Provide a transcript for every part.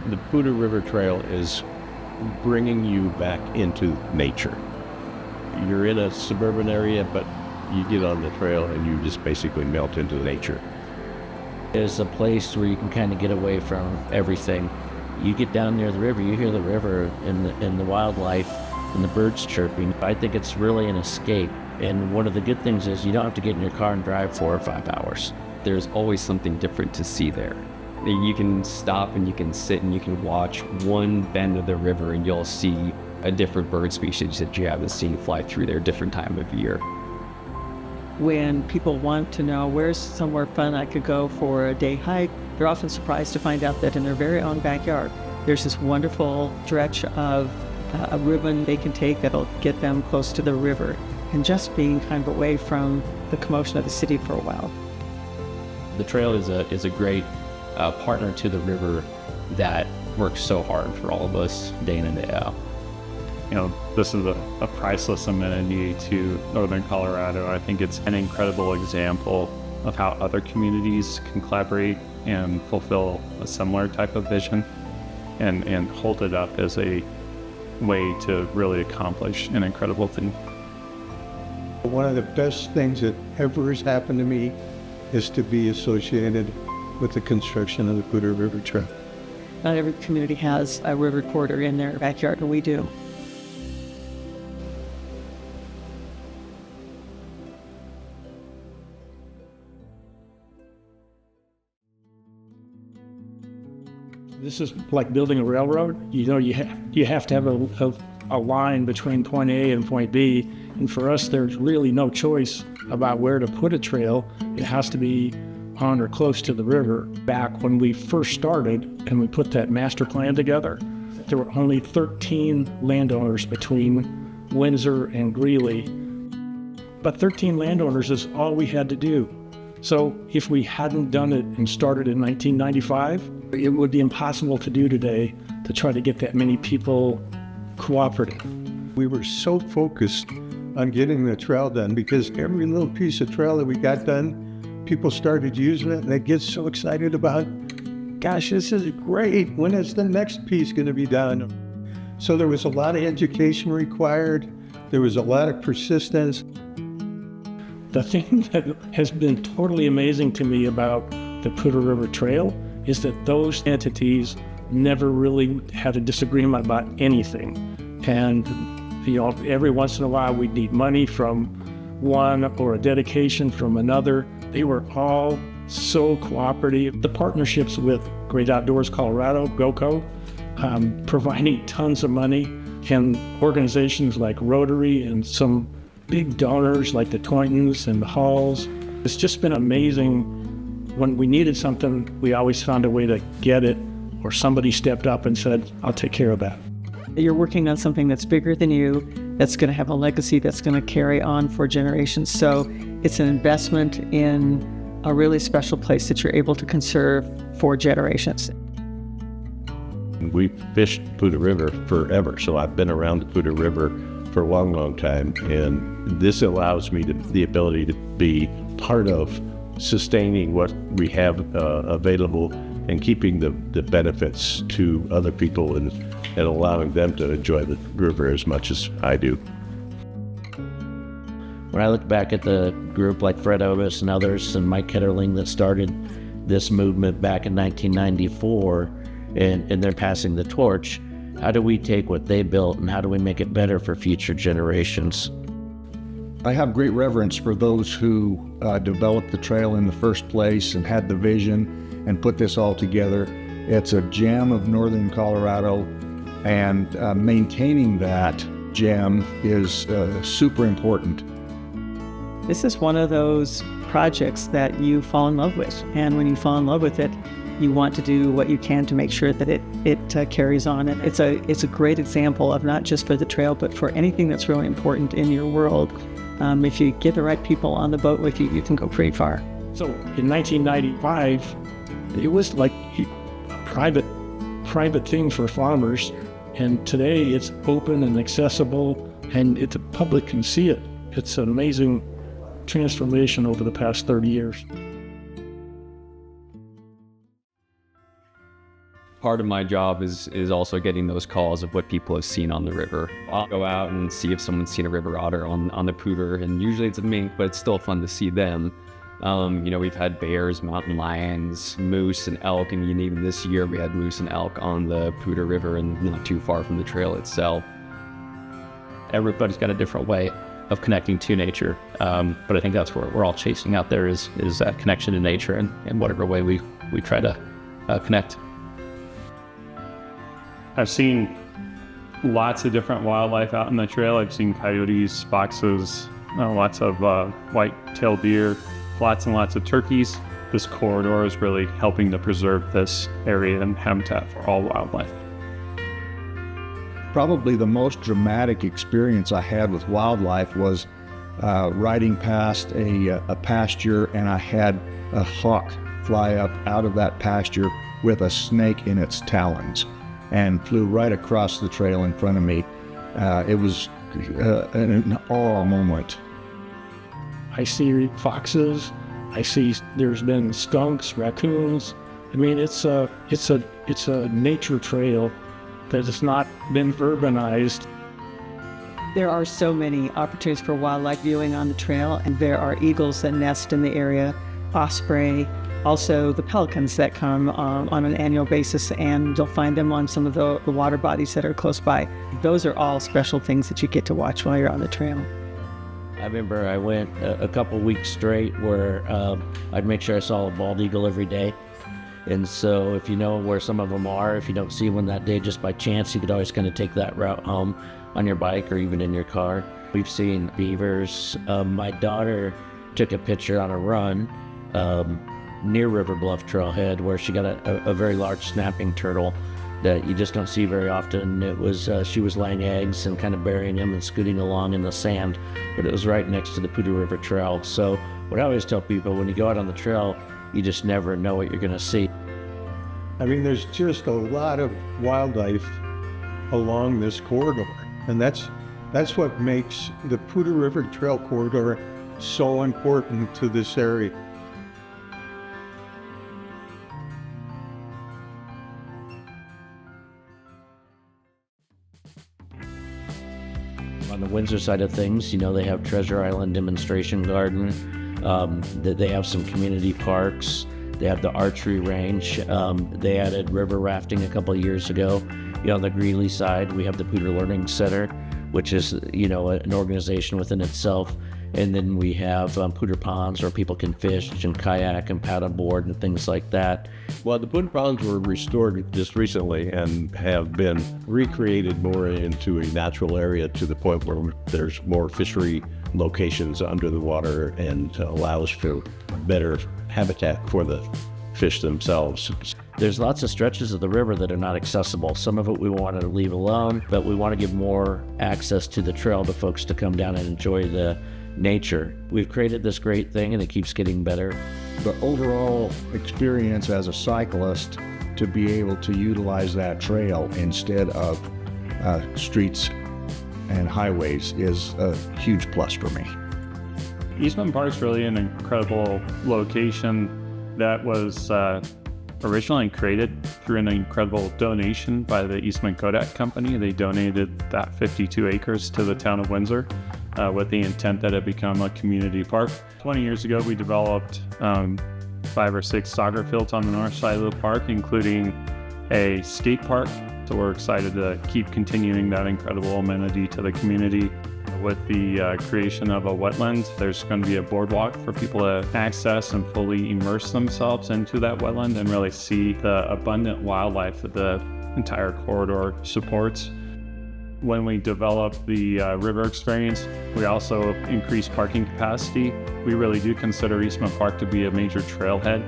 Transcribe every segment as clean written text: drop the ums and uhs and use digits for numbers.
The Poudre River Trail is bringing you back into nature. You're in a suburban area, but you get on the trail and you just basically melt into nature. It's a place where you can kind of get away from everything. You get down near the river, you hear the river and the wildlife and the birds chirping. I think it's really an escape. And one of the good things is you don't have to get in your car and drive 4 or 5 hours. There's always something different to see there. You can stop and you can sit and you can watch one bend of the river and you'll see a different bird species that you haven't seen fly through there different time of year. When people want to know where's somewhere fun I could go for a day hike, they're often surprised to find out that in their very own backyard, there's this wonderful stretch of a ribbon they can take that'll get them close to the river and just being kind of away from the commotion of the city for a while. The trail is a great partner to the river that works so hard for all of us day in and day out. You know, this is a priceless amenity to Northern Colorado. I think it's an incredible example of how other communities can collaborate and fulfill a similar type of vision and hold it up as a way to really accomplish an incredible thing. One of the best things that ever has happened to me is to be associated with the construction of the Poudre River Trail. Not every community has a river corridor in their backyard, but we do. This is like building a railroad. You know, you have to have a line between point A and point B. And for us, there's really no choice about where to put a trail. It has to be on or close to the river. Back when we first started and we put that master plan together, there were only 13 landowners between Windsor and Greeley. But 13 landowners is all we had to do. So if we hadn't done it and started in 1995, it would be impossible to do today to try to get that many people cooperative. We were so focused on getting the trail done because every little piece of trail that we got done, people started using it and they get so excited about, gosh, this is great. When is the next piece going to be done? So there was a lot of education required. There was a lot of persistence. The thing that has been totally amazing to me about the Poudre River Trail is that those entities never really had a disagreement about anything. And, you know, every once in a while we'd need money from one or a dedication from another. They were all so cooperative. The partnerships with Great Outdoors Colorado, GOCO, providing tons of money, and organizations like Rotary and some big donors like the Toyntons and the Halls. It's just been amazing. When we needed something, we always found a way to get it, or somebody stepped up and said, I'll take care of that. You're working on something that's bigger than you, that's going to have a legacy that's going to carry on for generations. So it's an investment in a really special place that you're able to conserve for generations. We fished Poudre River forever, so I've been around the Poudre River for a long, long time, and this allows me the ability to be part of sustaining what we have available and keeping the benefits to other people and allowing them to enjoy the river as much as I do. When I look back at the group like Fred Otis and others and Mike Ketterling that started this movement back in 1994, and they're passing the torch, how do we take what they built and how do we make it better for future generations? I have great reverence for those who developed the trail in the first place and had the vision and put this all together. It's a gem of Northern Colorado, and maintaining that gem is super important. This is one of those projects that you fall in love with, and when you fall in love with it, you want to do what you can to make sure that it carries on. And it's a great example of not just for the trail, but for anything that's really important in your world. If you get the right people on the boat with you, you can go pretty far. So in 1995, it was like a private thing for farmers. And today it's open and accessible and the public can see it. It's an amazing transformation over the past 30 years. Part of my job is also getting those calls of what people have seen on the river. I'll go out and see if someone's seen a river otter on the Poudre, and usually it's a mink, but it's still fun to see them. We've had bears, mountain lions, moose, and elk, and even this year we had moose and elk on the Poudre River and not too far from the trail itself. Everybody's got a different way of connecting to nature, but I think that's what we're all chasing out there is that connection to nature in whatever way we try to connect. I've seen lots of different wildlife out on the trail. I've seen coyotes, foxes, lots of white-tailed deer, lots and lots of turkeys. This corridor is really helping to preserve this area and habitat for all wildlife. Probably the most dramatic experience I had with wildlife was riding past a pasture, and I had a hawk fly up out of that pasture with a snake in its talons and flew right across the trail in front of me. It was an awe moment. I see foxes. I see there's been skunks, raccoons. I mean, it's a nature trail that has not been urbanized. There are so many opportunities for wildlife viewing on the trail, and there are eagles that nest in the area, osprey, also the pelicans that come on an annual basis, and you'll find them on some of the water bodies that are close by. Those are all special things that you get to watch while you're on the trail. I remember I went a couple weeks straight where I'd make sure I saw a bald eagle every day. And so if you know where some of them are, if you don't see one that day just by chance, you could always kind of take that route home on your bike or even in your car. We've seen beavers. My daughter took a picture on a run near River Bluff Trailhead where she got a very large snapping turtle that you just don't see very often. It was she was laying eggs and kind of burying them and scooting along in the sand, but it was right next to the Poudre River Trail. So what I always tell people, when you go out on the trail, you just never know what you're going to see. I mean, there's just a lot of wildlife along this corridor, and that's what makes the Poudre River Trail corridor so important to this area. On the Windsor side of things, they have Treasure Island Demonstration Garden. They have some community parks. They have the archery range. They added river rafting a couple of years ago. On the Greeley side, we have the Poudre Learning Center, which is, an organization within itself. And then we have Poudre Ponds where people can fish and kayak and paddleboard and things like that. Well, the Poudre Ponds were restored just recently and have been recreated more into a natural area to the point where there's more fishery locations under the water and allows for better habitat for the fish themselves. There's lots of stretches of the river that are not accessible. Some of it we want to leave alone, but we want to give more access to the trail to folks to come down and enjoy the nature. We've created this great thing and it keeps getting better. The overall experience as a cyclist to be able to utilize that trail instead of streets and highways is a huge plus for me. Eastman Park's really an incredible location that was originally created through an incredible donation by the Eastman Kodak Company. They donated that 52 acres to the town of Windsor with the intent that it become a community park. 20 years ago, we developed 5 or 6 soccer fields on the north side of the park, including a skate park. So we're excited to keep continuing that incredible amenity to the community. With the creation of a wetland, there's going to be a boardwalk for people to access and fully immerse themselves into that wetland and really see the abundant wildlife that the entire corridor supports. When we develop the river experience, we also increase parking capacity. We really do consider Eastman Park to be a major trailhead,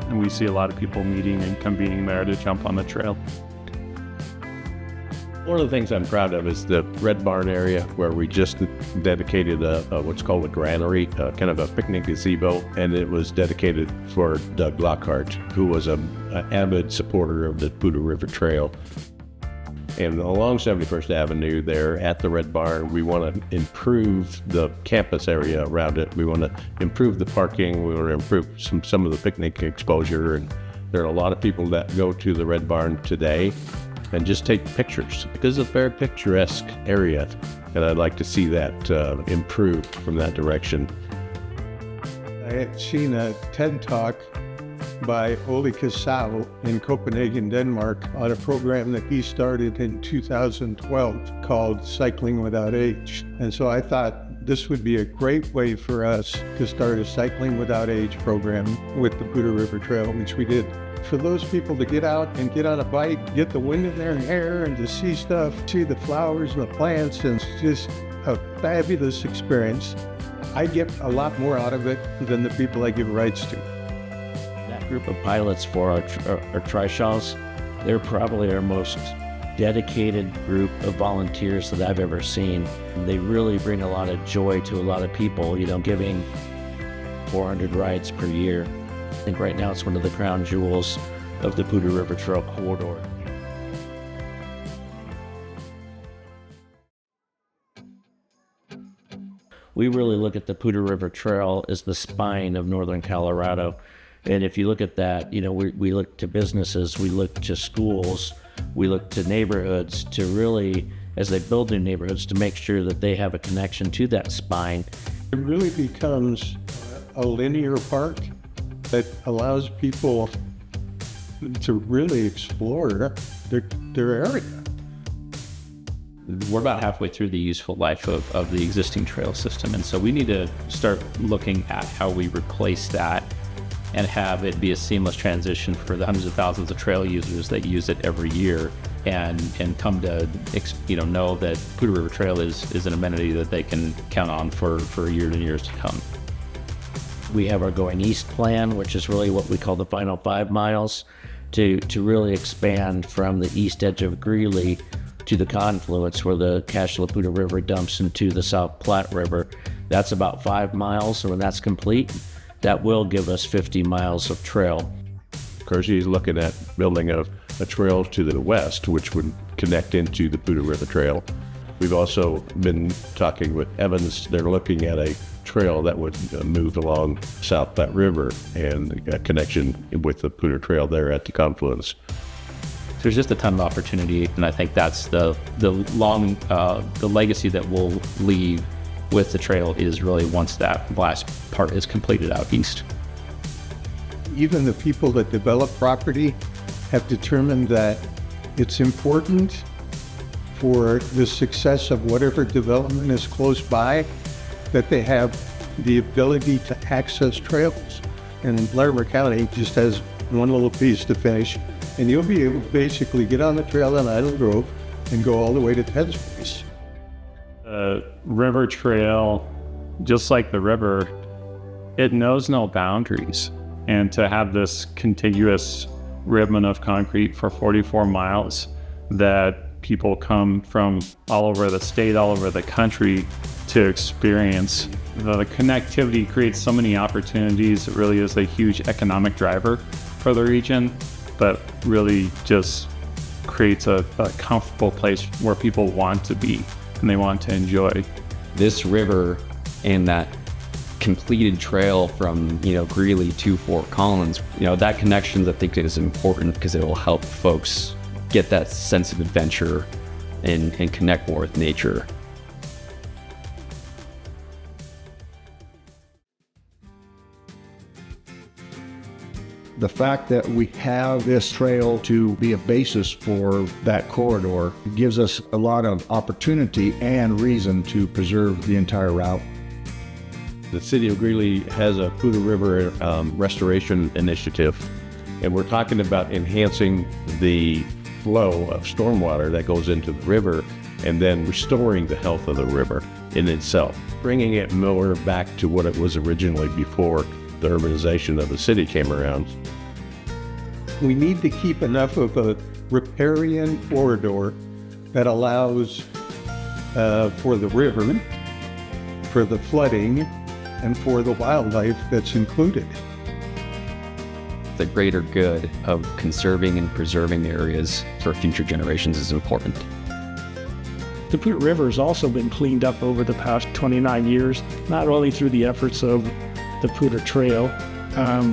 and we see a lot of people meeting and convening there to jump on the trail. One of the things I'm proud of is the Red Barn area where we just dedicated what's called a granary, kind of a picnic gazebo, and it was dedicated for Doug Lockhart, who was an avid supporter of the Poudre River Trail. And along 71st Avenue there at the Red Barn, we want to improve the campus area around it. We want to improve the parking. We want to improve some of the picnic exposure There are a lot of people that go to the Red Barn today and just take pictures because it's a very picturesque area, and I'd like to see that improved from that direction. I had seen a TED Talk by Ole Kasau in Copenhagen, Denmark, on a program that he started in 2012 called Cycling Without Age. And so I thought this would be a great way for us to start a Cycling Without Age program with the Poudre River Trail, which we did. For those people to get out and get on a bike, get the wind in their hair, and to see stuff, see the flowers and the plants, and it's just a fabulous experience. I get a lot more out of it than the people I give rides to. That group of pilots for our trishaws, they're probably our most dedicated group of volunteers that I've ever seen. They really bring a lot of joy to a lot of people, giving 400 rides per year. I think right now it's one of the crown jewels of the Poudre River Trail corridor. We really look at the Poudre River Trail as the spine of northern Colorado. And if you look at that, we look to businesses, we look to schools, we look to neighborhoods to really, as they build new neighborhoods, to make sure that they have a connection to that spine. It really becomes a linear park that allows people to really explore their area. We're about halfway through the useful life of the existing trail system, and so we need to start looking at how we replace that and have it be a seamless transition for the hundreds of thousands of trail users that use it every year, and come to know that Poudre River Trail is an amenity that they can count on for years and years to come. We have our Going East plan, which is really what we call the final 5 miles, to really expand from the east edge of Greeley to the confluence where the Cache de la Poudre River dumps into the South Platte River. That's about 5 miles, and when that's complete, that will give us 50 miles of trail. Of course, he's looking at building a trail to the west, which would connect into the Poudre River Trail. We've also been talking with Evans. They're looking at a trail that would move along South Platte River and a connection with the Poudre Trail there at the confluence. There's just a ton of opportunity, and I think that's the legacy that we'll leave with the trail is really once that last part is completed out east. Even the people that develop property have determined that it's important for the success of whatever development is close by that they have the ability to access trails. And Larimer County just has one little piece to finish, and you'll be able to basically get on the trail in Idle Grove and go all the way to Ted's place. The river trail, just like the river, it knows no boundaries. And to have this contiguous ribbon of concrete for 44 miles that people come from all over the state, all over the country to experience. The connectivity creates so many opportunities. It really is a huge economic driver for the region, but really just creates a comfortable place where people want to be and they want to enjoy. This river and that completed trail from Greeley to Fort Collins, that connection I think is important because it will help folks get that sense of adventure and connect more with nature. The fact that we have this trail to be a basis for that corridor gives us a lot of opportunity and reason to preserve the entire route. The city of Greeley has a Poudre River restoration initiative, and we're talking about enhancing the flow of stormwater that goes into the river and then restoring the health of the river in itself, bringing it more back to what it was originally before the urbanization of the city came around. We need to keep enough of a riparian corridor that allows for the river, for the flooding, and for the wildlife that's included. The greater good of conserving and preserving areas for future generations is important. The Poudre River has also been cleaned up over the past 29 years, not only through the efforts of the Poudre Trail,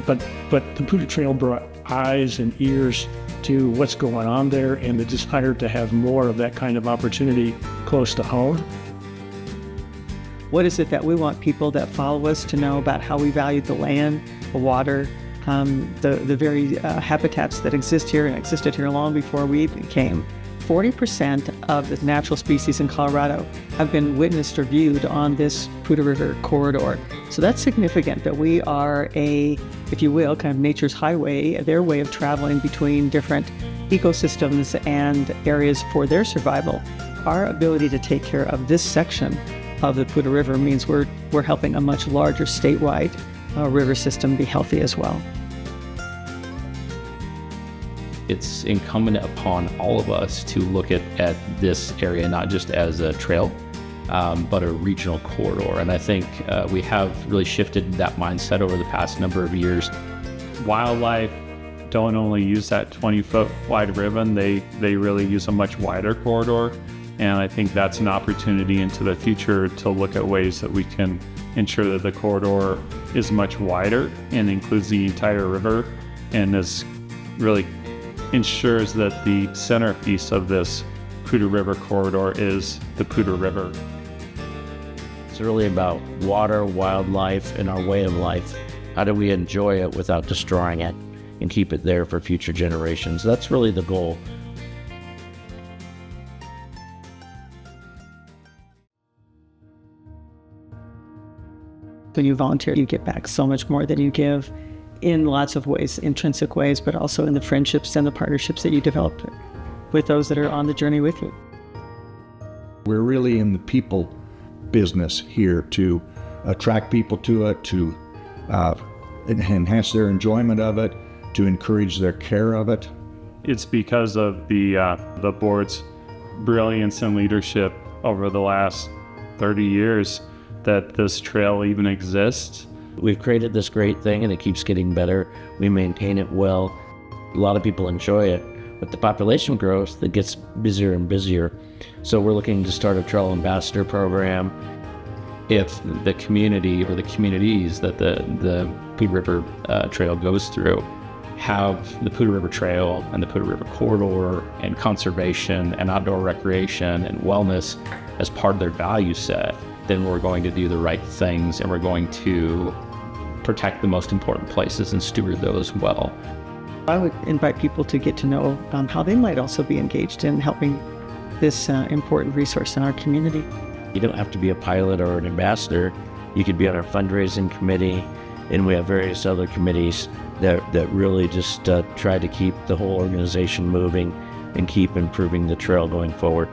but the Poudre Trail brought eyes and ears to what's going on there and the desire to have more of that kind of opportunity close to home. What is it that we want people that follow us to know about how we value the land, the water, the very habitats that exist here and existed here long before we even came? 40% of the natural species in Colorado have been witnessed or viewed on this Poudre River corridor. So that's significant that we are a, if you will, kind of nature's highway, their way of traveling between different ecosystems and areas for their survival. Our ability to take care of this section of the Poudre River means we're helping a much larger statewide river system be healthy as well. It's incumbent upon all of us to look at this area not just as a trail, but a regional corridor. And I think we have really shifted that mindset over the past number of years. Wildlife don't only use that 20-foot wide ribbon, they really use a much wider corridor. And I think that's an opportunity into the future to look at ways that we can ensure that the corridor is much wider and includes the entire river and is really ensures that the centerpiece of this Poudre River corridor is the Poudre River. It's really about water, wildlife, and our way of life. How do we enjoy it without destroying it and keep it there for future generations? That's really the goal. When you volunteer, you get back so much more than you give in lots of ways, intrinsic ways, but also in the friendships and the partnerships that you develop with those that are on the journey with you. We're really in the people business here to attract people to it, to enhance their enjoyment of it, to encourage their care of it. It's because of the board's brilliance and leadership over the last 30 years that this trail even exists. We've created this great thing and it keeps getting better. We maintain it well. A lot of people enjoy it. With the population growth, it gets busier and busier. So we're looking to start a trail ambassador program. If the community or the communities that the Poudre River Trail goes through have the Poudre River Trail and the Poudre River Corridor and conservation and outdoor recreation and wellness as part of their value set, then we're going to do the right things and we're going to protect the most important places and steward those well. I would invite people to get to know how they might also be engaged in helping this important resource in our community. You don't have to be a pilot or an ambassador. You could be on our fundraising committee, and we have various other committees that really just try to keep the whole organization moving and keep improving the trail going forward.